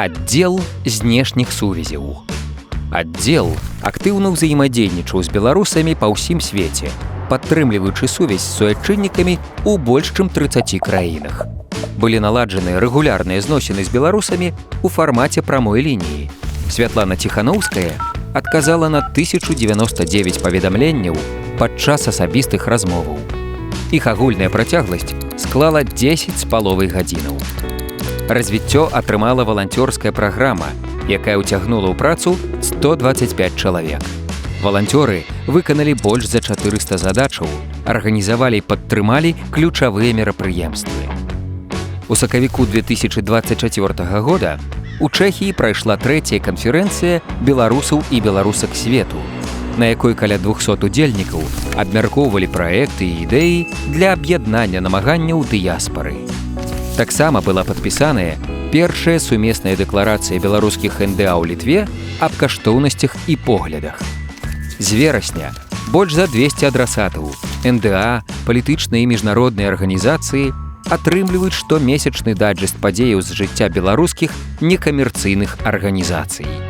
Аддзел знешніх сувязяў. Аддзел актыўна ўзаемадзейнічаў з беларусамі па ўсім свеце, падтрымліваючы сувязь з суайчыннікамі ў больш чым 30 краінах. Былі наладжаны рэгулярныя зносіны з беларусамі ў фармаце прамой лініі. Святлана Ціханаўская адказала на 1099 паведамленняў падчас асабістых размоваў. Іх агульная працягласць склала 10 з паловай гадзінаў. Развіццё атрымала валанцёрская праграма, якая ўцягнула ў працу 125 чалавек. Валанцёры выканалі больш за 400 задачаў, арганізавалі і падтрымалі ключавыя мерапрыемствы. У сакавіку 2024 года у Чэхіі прайшла 3-я канферэнцыя беларусаў і беларусак свету, на якой каля 200 удзельнікаў абмяркоўвалі праекты і ідэі для аб'яднання намаганняў дыяспары. Таксама была падпісаная першая сумесная дэкларацыя беларускіх НДА ў Літве аб каштоўнасцях і поглядах. З верасня больш за 200 адрасатаў НДА, палітычныя і міжнародныя арганізацыі атрымліваюць штомесячны дайджэст падзеяў з жыцця беларускіх некамерцыйных арганізацый.